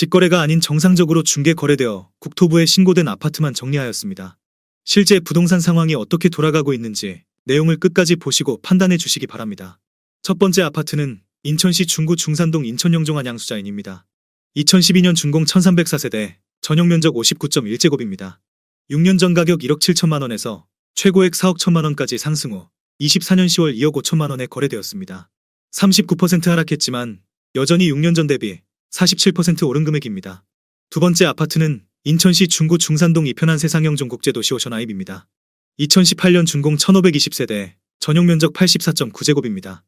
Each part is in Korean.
직거래가 아닌 정상적으로 중개 거래되어 국토부에 신고된 아파트만 정리하였습니다. 실제 부동산 상황이 어떻게 돌아가고 있는지 내용을 끝까지 보시고 판단해 주시기 바랍니다. 첫 번째 아파트는 인천시 중구 중산동 인천영종한 양수자인입니다. 2012년 준공 1304세대, 전용면적 59.1제곱입니다. 6년 전 가격 1억 7천만 원에서 최고액 4억 1천만 원까지 상승 후 24년 10월 2억 5천만 원에 거래되었습니다. 39% 하락했지만 여전히 6년 전 대비 47% 오른 금액입니다. 두 번째 아파트는 인천시 중구 중산동 이편한 세상형 종국제도시 오션아입입니다. 2018년 준공 1520세대, 전용면적 84.9제곱입니다.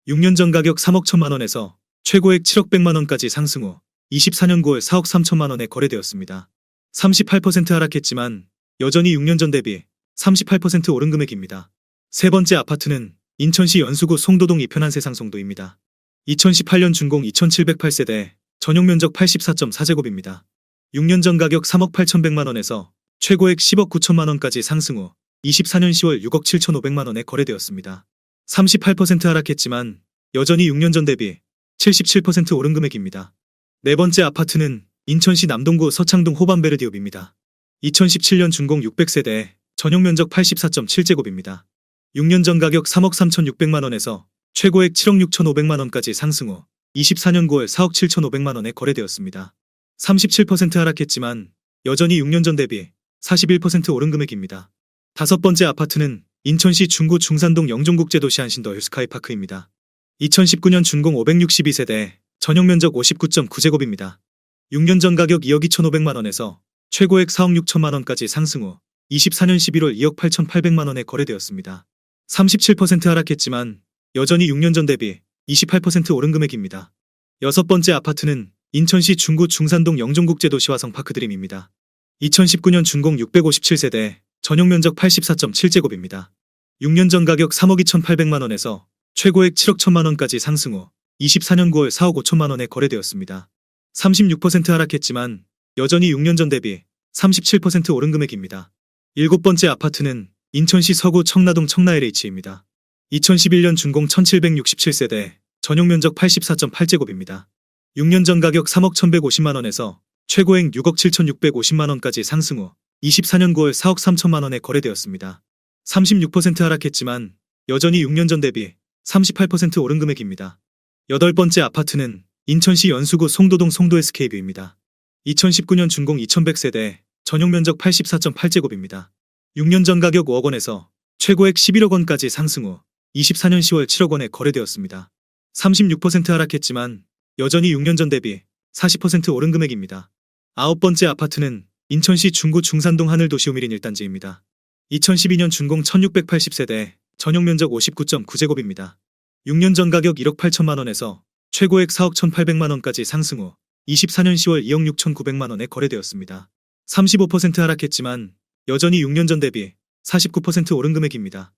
6년 전 가격 3억 1천만 원에서 최고액 7억 100만 원까지 상승 후 24년 9월 4억 3천만 원에 거래되었습니다. 38% 하락했지만 여전히 6년 전 대비 38% 오른 금액입니다. 세 번째 아파트는 인천시 연수구 송도동 이편한 세상 송도입니다. 2018년 준공 2708세대, 전용면적 84.4제곱입니다. 6년 전 가격 3억 8,100만 원에서 최고액 10억 9천만 원까지 상승 후 24년 10월 6억 7,500만 원에 거래되었습니다. 38% 하락했지만 여전히 6년 전 대비 77% 오른 금액입니다. 네 번째 아파트는 인천시 남동구 서창동 호반베르디옵입니다. 2017년 준공 600세대, 전용면적 84.7제곱입니다. 6년 전 가격 3억 3,600만 원에서 최고액 7억 6,500만 원까지 상승 후 24년 9월 4억 7,500만 원에 거래되었습니다. 37% 하락했지만 여전히 6년 전 대비 41% 오른 금액입니다. 다섯 번째 아파트는 인천시 중구 중산동 영종국제도시 한신더 힐스카이파크입니다. 2019년 준공 562세대, 전용면적 59.9제곱입니다. 6년 전 가격 2억 2,500만 원에서 최고액 4억 6천만 원까지 상승 후 24년 11월 2억 8,800만 원에 거래되었습니다. 37% 하락했지만 여전히 6년 전 대비 28% 오른 금액입니다. 여섯 번째 아파트는 인천시 중구 중산동 영종국제도시 화성파크드림입니다. 2019년 준공 657세대, 전용면적 84.7제곱입니다. 6년 전 가격 3억 2,800만 원에서 최고액 7억 1천만 원까지 상승 후 24년 9월 4억 5천만 원에 거래되었습니다. 36% 하락했지만 여전히 6년 전 대비 37% 오른 금액입니다. 일곱 번째 아파트는 인천시 서구 청라동 청라LH입니다. 2011년 준공 1767세대, 전용면적 84.8제곱입니다. 6년 전 가격 3억 1150만 원에서 최고액 6억 7650만 원까지 상승 후 24년 9월 4억 3천만 원에 거래되었습니다. 36% 하락했지만 여전히 6년 전 대비 38% 오른 금액입니다. 여덟 번째 아파트는 인천시 연수구 송도동 송도SK뷰입니다. 2019년 준공 2100세대, 전용면적 84.8제곱입니다. 6년 전 가격 5억 원에서 최고액 11억 원까지 상승 후 24년 10월 7억 원에 거래되었습니다. 36% 하락했지만 여전히 6년 전 대비 40% 오른 금액입니다. 아홉 번째 아파트는 인천시 중구 중산동 하늘도시오미린 1단지입니다. 2012년 준공 1680세대, 전용면적 59.9제곱입니다. 6년 전 가격 1억 8천만 원에서 최고액 4억 1,800만 원까지 상승 후 24년 10월 2억 6,900만 원에 거래되었습니다. 35% 하락했지만 여전히 6년 전 대비 49% 오른 금액입니다.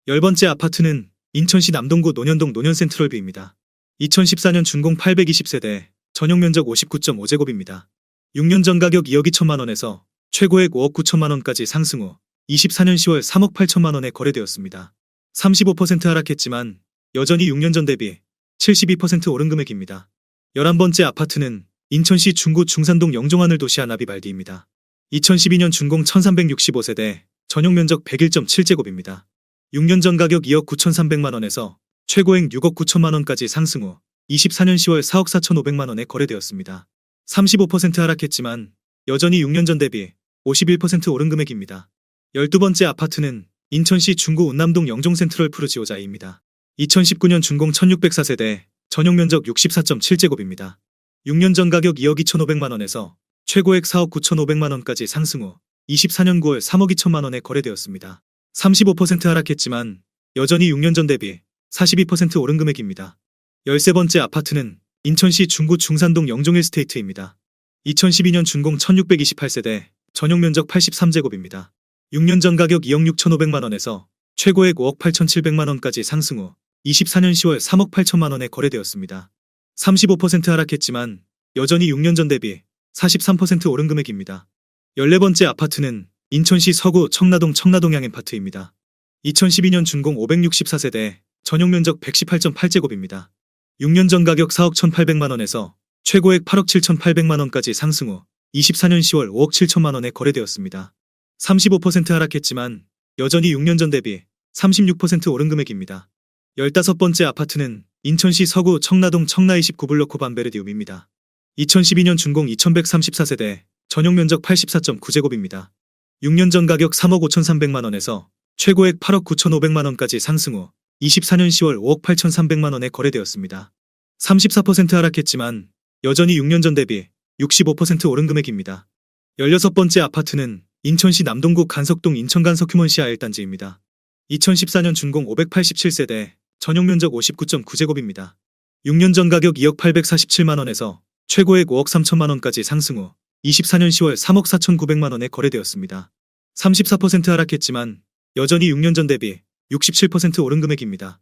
열 번째 아파트는 인천시 남동구 논현동 논현센트럴뷰입니다. 2014년 준공 820세대, 전용면적 59.5제곱입니다. 6년 전 가격 2억 2천만 원에서 최고액 5억 9천만 원까지 상승 후 24년 10월 3억 8천만 원에 거래되었습니다. 35% 하락했지만 여전히 6년 전 대비 72% 오른 금액입니다. 11번째 아파트는 인천시 중구 중산동 영종하늘도시 하나비발디입니다. 2012년 준공 1365세대, 전용면적 101.7제곱입니다. 6년 전 가격 2억 9,300만 원에서 최고액 6억 9천만 원까지 상승 후 24년 10월 4억 4,500만 원에 거래되었습니다. 35% 하락했지만 여전히 6년 전 대비 51% 오른 금액입니다. 12번째 아파트는 인천시 중구 운남동 영종센트럴 푸르지오자이입니다. 2019년 준공 1604세대, 전용면적 64.7제곱입니다. 6년 전 가격 2억 2,500만 원에서 최고액 4억 9,500만 원까지 상승 후 24년 9월 3억 2천만 원에 거래되었습니다. 35% 하락했지만 여전히 6년 전 대비 42% 오른 금액입니다. 13번째 아파트는 인천시 중구 중산동 영종힐스테이트입니다. 2012년 준공 1628세대, 전용면적 83제곱입니다. 6년 전 가격 2억 6,500만 원에서 최고액 5억 8,700만 원까지 상승 후 24년 10월 3억 8천만 원에 거래되었습니다. 35% 하락했지만 여전히 6년 전 대비 43% 오른 금액입니다. 14번째 아파트는 인천시 서구 청라동 청라동양엠파트입니다. 2012년 준공 564세대, 전용면적 118.8제곱입니다. 6년 전 가격 4억 1,800만 원에서 최고액 8억 7,800만 원까지 상승 후 24년 10월 5억 7천만 원에 거래되었습니다. 35% 하락했지만 여전히 6년 전 대비 36% 오른 금액입니다. 15번째 아파트는 인천시 서구 청라동 청라 29블록 호반베르디움입니다. 2012년 준공 2134세대, 전용 면적 84.9제곱입니다. 6년 전 가격 3억 5,300만 원에서 최고액 8억 9,500만 원까지 상승 후 24년 10월 5억 8,300만 원에 거래되었습니다. 34% 하락했지만 여전히 6년 전 대비 65% 오른 금액입니다. 16번째 아파트는 인천시 남동구 간석동 인천간 석유먼시아 1단지입니다. 2014년 준공 587세대, 전용 면적 59.9제곱입니다. 6년 전 가격 2억 847만 원에서 최고액 5억 3천만 원까지 상승 후 24년 10월 3억 4,900만 원에 거래되었습니다. 34% 하락했지만 여전히 6년 전 대비 67% 오른 금액입니다.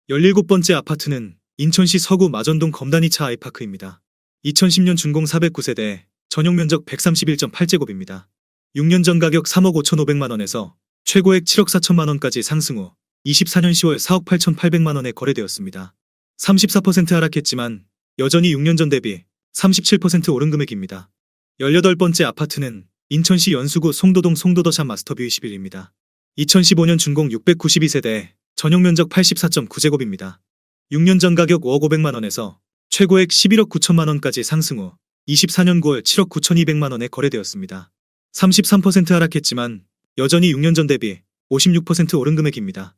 17번째 아파트는 인천시 서구 마전동 검단이차 아이파크입니다. 2010년 준공 409세대, 전용 면적 131.8제곱입니다. 6년 전 가격 3억 5,500만 원에서 최고액 7억 4천만 원까지 상승 후 24년 10월 4억 8,800만 원에 거래되었습니다. 34% 하락했지만 여전히 6년 전 대비 37% 오른 금액입니다. 18번째 아파트는 인천시 연수구 송도동 송도더샵 마스터뷰 21입니다. 2015년 준공 692세대, 전용 면적 84.9제곱입니다. 6년 전 가격 5억 500만 원에서 최고액 11억 9천만 원까지 상승 후 24년 9월 7억 9,200만 원에 거래되었습니다. 33% 하락했지만 여전히 6년 전 대비 56% 오른 금액입니다.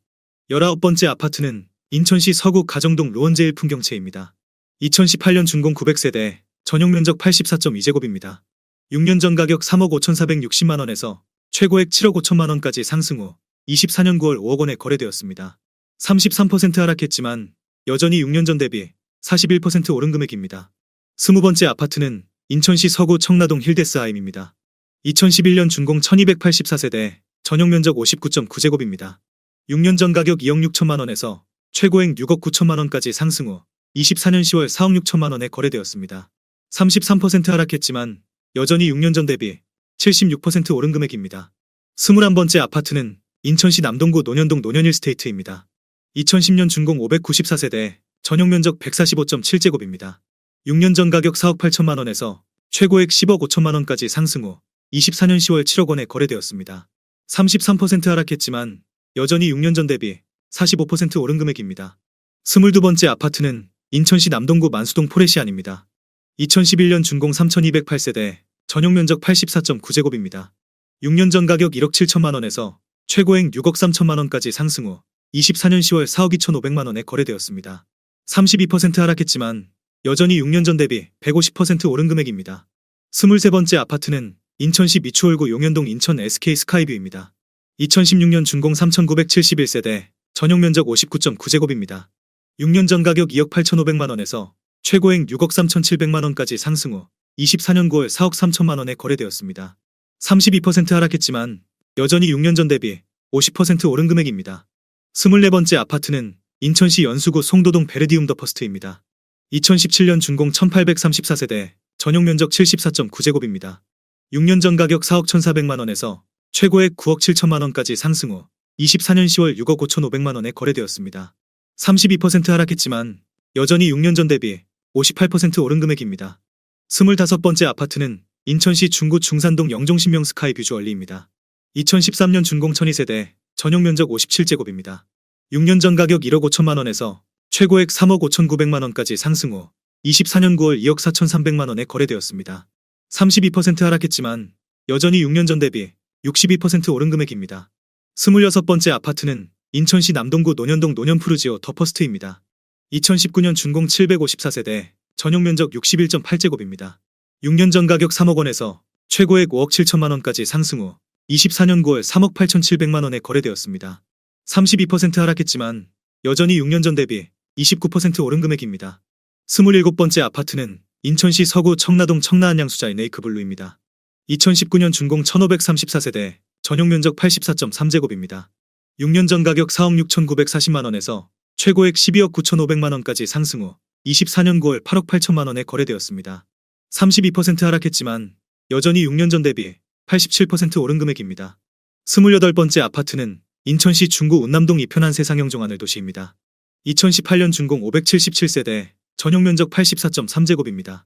19번째 아파트는 인천시 서구 가정동 로원제일 풍경채입니다. 2018년 준공 900세대, 전용 면적 84.2제곱입니다. 6년 전 가격 3억 5,460만 원에서 최고액 7억 5천만 원까지 상승 후 24년 9월 5억 원에 거래되었습니다. 33% 하락했지만 여전히 6년 전 대비 41% 오른 금액입니다. 20번째 아파트는 인천시 서구 청라동 힐데스하임입니다. 2011년 준공 1284세대, 전용 면적 59.9제곱입니다. 6년 전 가격 2억 6천만 원에서 최고액 6억 9천만 원까지 상승 후 24년 10월 4억 6천만 원에 거래되었습니다. 33% 하락했지만 여전히 6년 전 대비 76% 오른 금액입니다. 21번째 아파트는 인천시 남동구 논현동 논현힐스테이트입니다. 2010년 준공 594세대, 전용 면적 145.7제곱입니다. 6년 전 가격 4억 8천만 원에서 최고액 10억 5천만 원까지 상승 후 24년 10월 7억 원에 거래되었습니다. 33% 하락했지만 여전히 6년 전 대비 45% 오른 금액입니다. 22번째 아파트는 인천시 남동구 만수동 포레시안입니다. 2011년 준공 3208세대, 전용 면적 84.9제곱입니다. 6년 전 가격 1억 7천만 원에서 최고액 6억 3천만 원까지 상승 후 24년 10월 4억 2,500만 원에 거래되었습니다. 32% 하락했지만 여전히 6년 전 대비 150% 오른 금액입니다. 23번째 아파트는 인천시 미추홀구 용현동 인천 SK 스카이뷰입니다. 2016년 준공 3971세대, 전용 면적 59.9제곱입니다. 6년 전 가격 2억 8,500만 원에서 최고액 6억 3,700만 원까지 상승 후 24년 9월 4억 3천만 원에 거래되었습니다. 32% 하락했지만 여전히 6년 전 대비 50% 오른 금액입니다. 24번째 아파트는 인천시 연수구 송도동 베르디움 더 퍼스트입니다. 2017년 준공 1834세대, 전용 면적 74.9제곱입니다. 6년 전 가격 4억 1,400만 원에서 최고액 9억 7천만 원까지 상승 후 24년 10월 6억 5,500만 원에 거래되었습니다. 32% 하락했지만 여전히 6년 전 대비 58% 오른 금액입니다. 25번째 아파트는 인천시 중구 중산동 영종신명 스카이 뷰주얼리입니다. 2013년 준공 1002세대, 전용 면적 57제곱입니다. 6년 전 가격 1억 5천만 원에서 최고액 3억 5,900만 원까지 상승 후 24년 9월 2억 4,300만 원에 거래되었습니다. 32% 하락했지만 여전히 6년 전 대비 62% 오른 금액입니다. 26번째 아파트는 인천시 남동구 논현동 논현푸르지오 더 퍼스트입니다. 2019년 준공 754세대, 전용 면적 61.8제곱입니다. 6년 전 가격 3억 원에서 최고액 5억 7천만 원까지 상승 후 24년 9월 3억 8,700만 원에 거래되었습니다. 32% 하락했지만 여전히 6년 전 대비 29% 오른 금액입니다. 27번째 아파트는 인천시 서구 청라동 청라안양수자인 에이크블루입니다. 2019년 준공 1534세대, 전용 면적 84.3제곱입니다. 6년 전 가격 4억 6,940만 원에서 최고액 12억 9,500만 원까지 상승 후 24년 9월 8억 8천만 원에 거래되었습니다. 32% 하락했지만 여전히 6년 전 대비 87% 오른 금액입니다. 28번째 아파트는 인천시 중구 운남동 이편한 세상형 종안을 도시입니다. 2018년 준공 577세대, 전용 면적 84.3제곱입니다.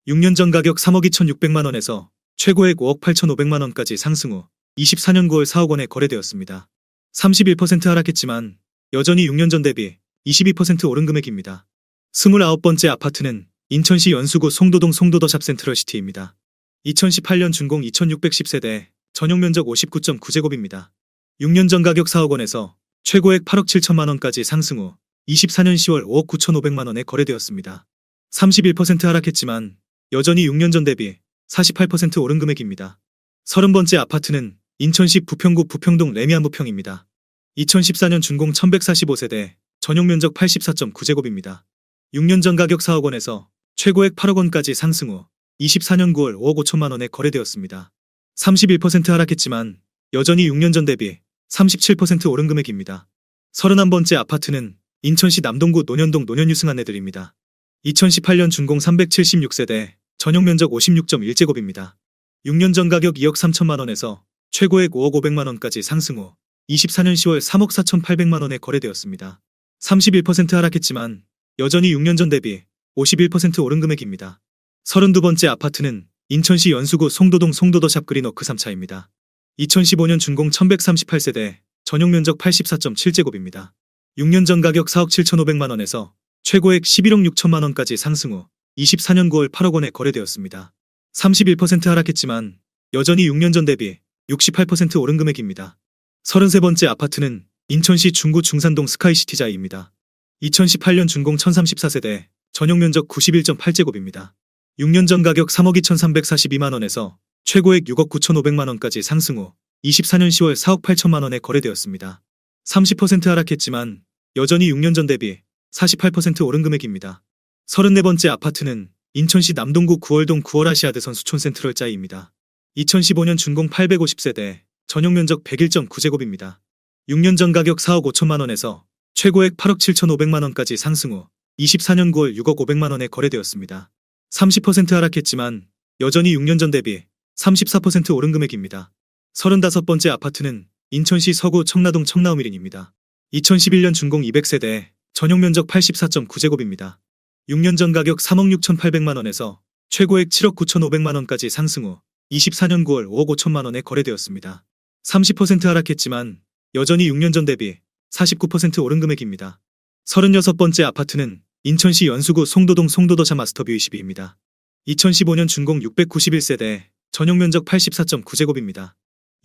6년 전 가격 3억 2,600만 원에서 최고액 5억 8,500만 원까지 상승 후 24년 9월 4억 원에 거래되었습니다. 31% 하락했지만 여전히 6년 전 대비 22% 오른 금액입니다. 29번째 아파트는 인천시 연수구 송도동 송도더 샵센트럴시티입니다. 2018년 준공 2610세대, 전용 면적 59.9제곱입니다. 6년 전 가격 4억 원에서 최고액 8억 7천만 원까지 상승 후 24년 10월 5억 9,500만 원에 거래되었습니다. 31% 하락했지만 여전히 6년 전 대비 48% 오른 금액입니다. 30번째 아파트는 인천시 부평구 부평동 레미안부평입니다. 2014년 준공 1145세대, 전용 면적 84.9제곱입니다. 6년 전 가격 4억 원에서 최고액 8억 원까지 상승 후 24년 9월 5억 5천만 원에 거래되었습니다. 31% 하락했지만 여전히 6년 전 대비 37% 오른 금액입니다. 31번째 아파트는 인천시 남동구 논현동 논현유승 안내드립니다. 2018년 준공 376세대, 전용 면적 56.1제곱입니다. 6년 전 가격 2억 3천만 원에서 최고액 5억 500만 원까지 상승 후 24년 10월 3억 4,800만 원에 거래되었습니다. 31% 하락했지만 여전히 6년 전 대비 51% 오른 금액입니다. 32번째 아파트는 인천시 연수구 송도동 송도더 샵 그린워크 3차입니다. 2015년 준공 1138세대, 전용 면적 84.7제곱입니다. 6년 전 가격 4억 7,500만 원에서 최고액 11억 6천만 원까지 상승 후 24년 9월 8억 원에 거래되었습니다. 31% 하락했지만 여전히 6년 전 대비 68% 오른 금액입니다. 33번째 아파트는 인천시 중구 중산동 스카이시티자이입니다. 2018년 준공 1034세대, 전용 면적 91.8제곱입니다. 6년 전 가격 3억 2,342만 원에서 최고액 6억 9,500만 원까지 상승 후 24년 10월 4억 8천만 원에 거래되었습니다. 30% 하락했지만 여전히 6년 전 대비 48% 오른 금액입니다. 34번째 아파트는 인천시 남동구 9월동 9월아시아드선 수촌센트럴자이입니다. 2015년 준공 850세대, 전용 면적 101.9제곱입니다. 6년 전 가격 4억 5천만 원에서 최고액 8억 7,500만 원까지 상승 후 24년 9월 6억 500만 원에 거래되었습니다. 30% 하락했지만 여전히 6년 전 대비 34% 오른 금액입니다. 35번째 아파트는 인천시 서구 청라동 청라우미린입니다. 2011년 준공 200세대, 전용 면적 84.9제곱입니다. 6년 전 가격 3억 6,800만 원에서 최고액 7억 9,500만 원까지 상승 후 24년 9월 5억 5천만 원에 거래되었습니다. 30% 하락했지만 여전히 6년 전 대비 49% 오른 금액입니다. 36번째 아파트는 인천시 연수구 송도동 송도더샵 마스터뷰 22입니다. 2015년 준공 691세대, 전용 면적 84.9제곱입니다.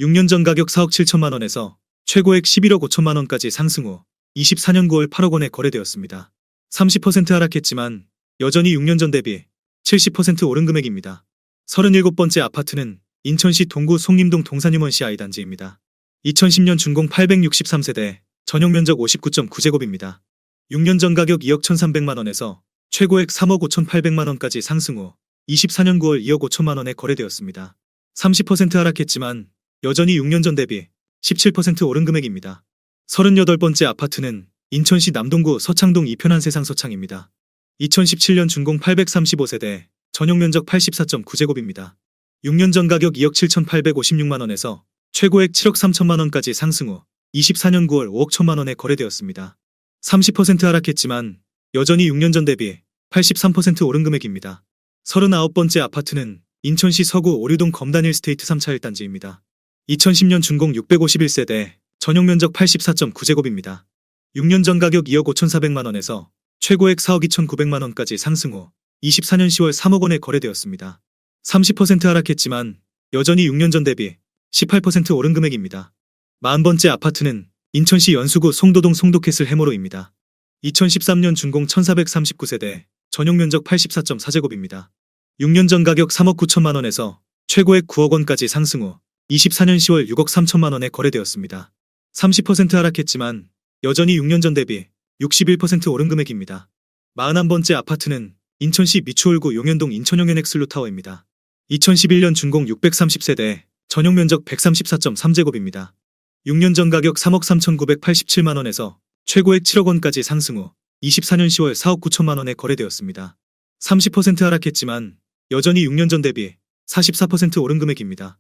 6년 전 가격 4억 7천만 원에서 최고액 11억 5천만 원까지 상승 후 24년 9월 8억 원에 거래되었습니다. 30% 하락했지만 여전히 6년 전 대비 70% 오른 금액입니다. 37번째 아파트는 인천시 동구 송림동 동산유먼시 아이단지입니다. 2010년 준공 863세대, 전용 면적 59.9제곱입니다. 6년 전 가격 2억 1,300만 원에서 최고액 3억 5,800만 원까지 상승 후 24년 9월 2억 5천만 원에 거래되었습니다. 30% 하락했지만 여전히 6년 전 대비 17% 오른 금액입니다. 38번째 아파트는 인천시 남동구 서창동 이편한 세상 서창입니다. 2017년 준공 835세대, 전용 면적 84.9제곱입니다. 6년 전 가격 2억 7,856만 원에서 최고액 7억 3천만 원까지 상승 후 24년 9월 5억 1천만 원에 거래되었습니다. 30% 하락했지만 여전히 6년 전 대비 83% 오른 금액입니다. 39번째 아파트는 인천시 서구 오류동 검단일 스테이트 3차 1단지입니다. 2010년 준공 651세대, 전용 면적 84.9제곱입니다. 6년 전 가격 2억 5,400만 원에서 최고액 4억 2,900만 원까지 상승 후 24년 10월 3억 원에 거래되었습니다. 30% 하락했지만 여전히 6년 전 대비 18% 오른 금액입니다. 40번째 아파트는 인천시 연수구 송도동 송도캐슬 해모로입니다. 2013년 준공 1439세대, 전용 면적 84.4제곱입니다. 6년 전 가격 3억 9천만 원에서 최고액 9억 원까지 상승 후 24년 10월 6억 3천만 원에 거래되었습니다. 30% 하락했지만 여전히 6년 전 대비 61% 오른 금액입니다. 41번째 아파트는 인천시 미추홀구 용현동 인천용현 엑슬루타워입니다. 2011년 준공 630세대, 전용 면적 134.3제곱입니다. 6년 전 가격 3억 3,987만 원에서 최고액 7억 원까지 상승 후 24년 10월 4억 9천만 원에 거래되었습니다. 30% 하락했지만 여전히 6년 전 대비 44% 오른 금액입니다.